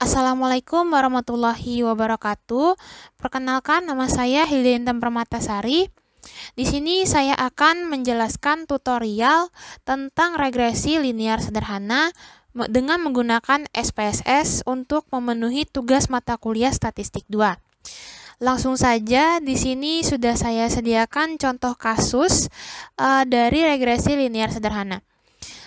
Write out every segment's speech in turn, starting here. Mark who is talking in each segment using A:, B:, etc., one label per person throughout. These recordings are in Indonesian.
A: Assalamualaikum warahmatullahi wabarakatuh. Perkenalkan, nama saya Hilda Intan Permatasari. Di sini saya akan menjelaskan tutorial tentang regresi linear sederhana dengan menggunakan SPSS untuk memenuhi tugas mata kuliah Statistik 2. Langsung saja, di sini sudah saya sediakan contoh kasus dari regresi linear sederhana.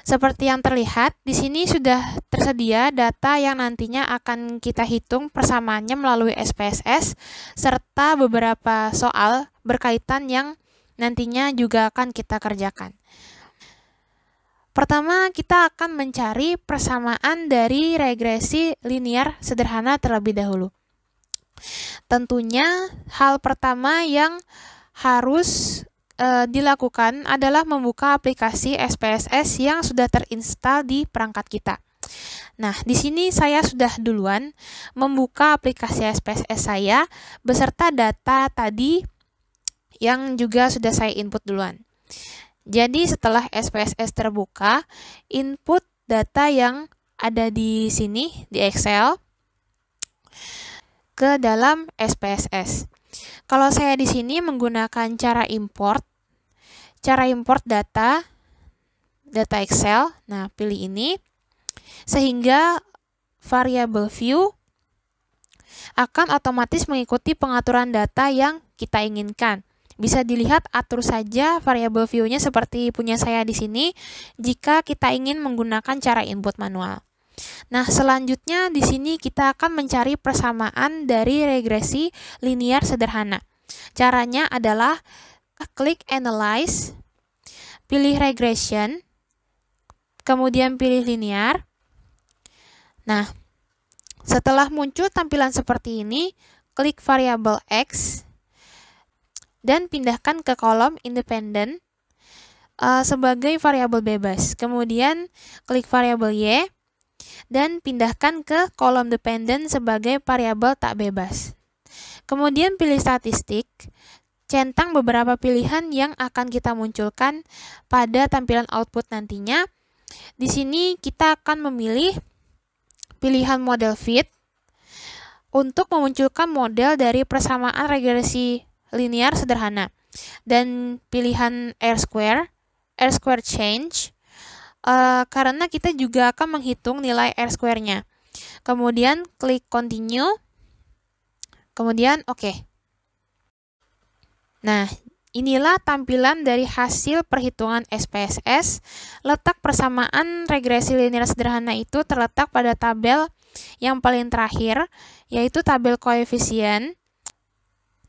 A: Seperti yang terlihat, di sini sudah tersedia data yang nantinya akan kita hitung persamaannya melalui SPSS, serta beberapa soal berkaitan yang nantinya juga akan kita kerjakan. Pertama, kita akan mencari persamaan dari regresi linear sederhana terlebih dahulu. Tentunya, hal pertama yang harus dilakukan adalah membuka aplikasi SPSS yang sudah terinstal di perangkat kita. Nah, di sini saya sudah duluan membuka aplikasi SPSS saya beserta data tadi yang juga sudah saya input duluan. Jadi setelah SPSS terbuka, input data yang ada di sini di Excel ke dalam SPSS. Kalau saya di sini menggunakan cara import data Excel, nah pilih ini, sehingga variabel view akan otomatis mengikuti pengaturan data yang kita inginkan. Bisa dilihat atur saja variabel view-nya seperti punya saya di sini jika kita ingin menggunakan cara input manual. Nah, selanjutnya di sini kita akan mencari persamaan dari regresi linear sederhana. Caranya adalah klik Analyze, pilih Regression, kemudian pilih Linear. Nah, setelah muncul tampilan seperti ini, klik variabel X dan pindahkan ke kolom Independent sebagai variabel bebas. Kemudian klik variabel Y dan pindahkan ke kolom dependent sebagai variabel tak bebas. Kemudian pilih statistik, centang beberapa pilihan yang akan kita munculkan pada tampilan output nantinya. Di sini kita akan memilih pilihan model fit untuk memunculkan model dari persamaan regresi linear sederhana, dan pilihan R-square change karena kita juga akan menghitung nilai R-square-nya. Kemudian klik continue, kemudian OK. Nah, inilah tampilan dari hasil perhitungan SPSS. Letak persamaan regresi linear sederhana itu terletak pada tabel yang paling terakhir, yaitu tabel koefisien.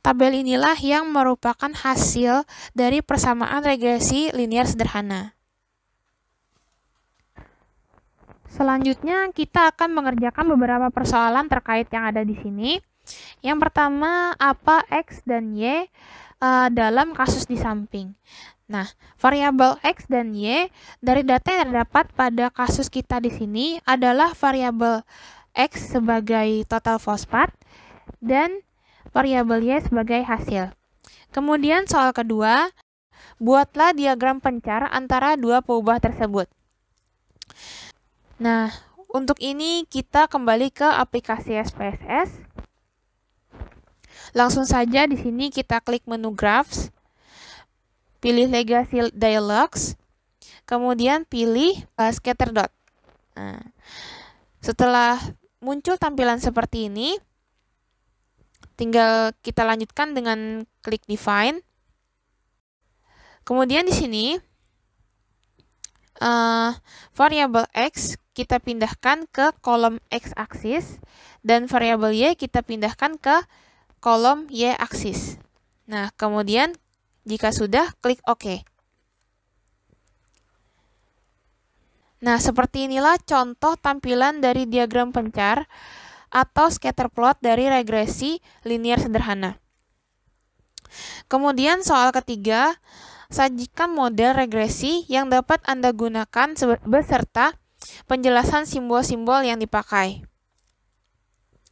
A: Tabel inilah yang merupakan hasil dari persamaan regresi linear sederhana. Selanjutnya, kita akan mengerjakan beberapa persoalan terkait yang ada di sini. Yang pertama, apa X dan Y dalam kasus di samping. Nah, variabel X dan Y dari data yang terdapat pada kasus kita di sini adalah variabel X sebagai total fosfat dan variabel Y sebagai hasil. Kemudian soal kedua, buatlah diagram pencar antara dua peubah tersebut. Nah, untuk ini kita kembali ke aplikasi SPSS. Langsung saja di sini kita klik menu Graphs, pilih Legacy Dialogs, kemudian pilih Scatter Dot. Nah, setelah muncul tampilan seperti ini, tinggal kita lanjutkan dengan klik Define. Kemudian di sini variabel X kita pindahkan ke kolom X-aksis dan variabel Y kita pindahkan ke kolom Y-aksis. Nah, kemudian jika sudah, klik OK. Nah, seperti inilah contoh tampilan dari diagram pencar atau scatter plot dari regresi linear sederhana. Kemudian soal ketiga, sajikan model regresi yang dapat Anda gunakan beserta penjelasan simbol-simbol yang dipakai.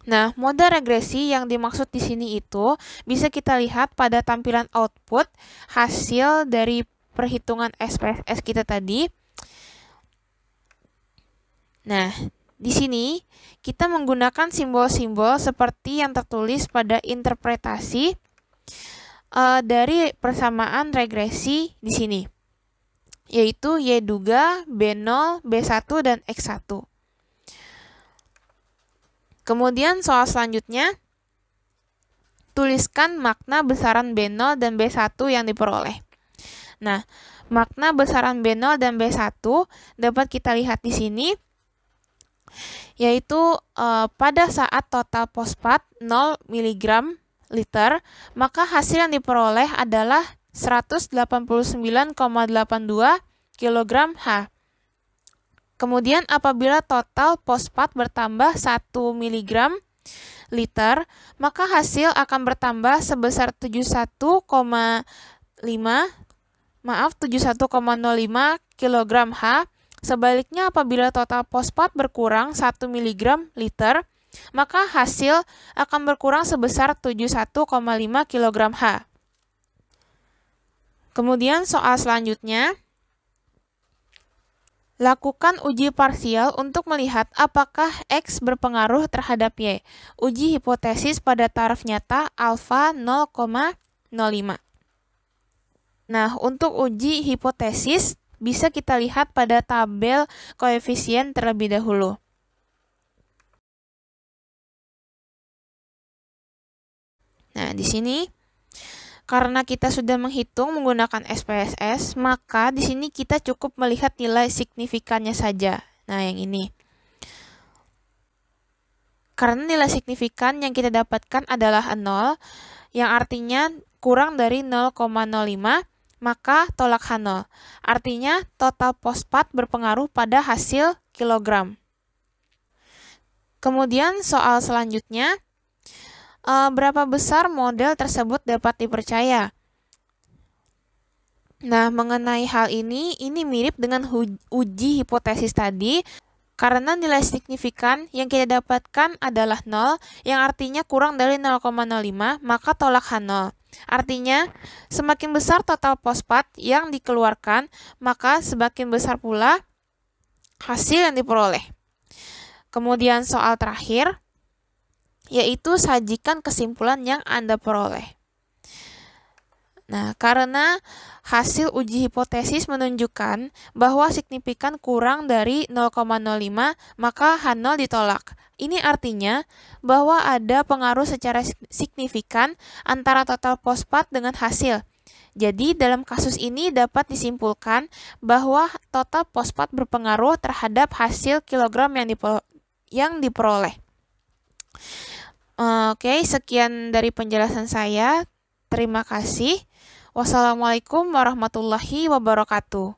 A: Nah, model regresi yang dimaksud di sini itu bisa kita lihat pada tampilan output hasil dari perhitungan SPSS kita tadi. Nah, di sini kita menggunakan simbol-simbol seperti yang tertulis pada interpretasi dari persamaan regresi di sini, yaitu Y duga, B0, B1, dan X1. Kemudian soal selanjutnya, tuliskan makna besaran B0 dan B1 yang diperoleh. Nah, makna besaran B0 dan B1 dapat kita lihat di sini, yaitu pada saat total fosfat 0 mg liter, maka hasil yang diperoleh adalah 189,82 kg H. Kemudian apabila total fosfat bertambah 1 mg liter, maka hasil akan bertambah sebesar 71,05 kg H. Sebaliknya apabila total fosfat berkurang 1 mg liter, maka hasil akan berkurang sebesar 71,5 kg H. Kemudian soal selanjutnya, lakukan uji parsial untuk melihat apakah X berpengaruh terhadap Y. Uji hipotesis pada taraf nyata alfa 0,05. Nah, untuk uji hipotesis bisa kita lihat pada tabel koefisien terlebih dahulu. Nah, di sini karena kita sudah menghitung menggunakan SPSS, maka di sini kita cukup melihat nilai signifikannya saja. Nah, yang ini. Karena nilai signifikan yang kita dapatkan adalah 0, yang artinya kurang dari 0,05, maka tolak H0. Artinya total fosfat berpengaruh pada hasil kilogram. Kemudian soal selanjutnya, berapa besar model tersebut dapat dipercaya? Nah, mengenai hal ini mirip dengan uji hipotesis tadi, karena nilai signifikan yang kita dapatkan adalah 0, yang artinya kurang dari 0,05, maka tolak H0. Artinya, semakin besar total fosfat yang dikeluarkan, maka semakin besar pula hasil yang diperoleh. Kemudian soal terakhir, yaitu sajikan kesimpulan yang Anda peroleh. Nah, karena hasil uji hipotesis menunjukkan bahwa signifikan kurang dari 0,05, maka H0 ditolak. Ini artinya bahwa ada pengaruh secara signifikan antara total fosfat dengan hasil. Jadi, dalam kasus ini dapat disimpulkan bahwa total fosfat berpengaruh terhadap hasil kilogram yang diperoleh. Oke, sekian dari penjelasan saya. Terima kasih. Wassalamualaikum warahmatullahi wabarakatuh.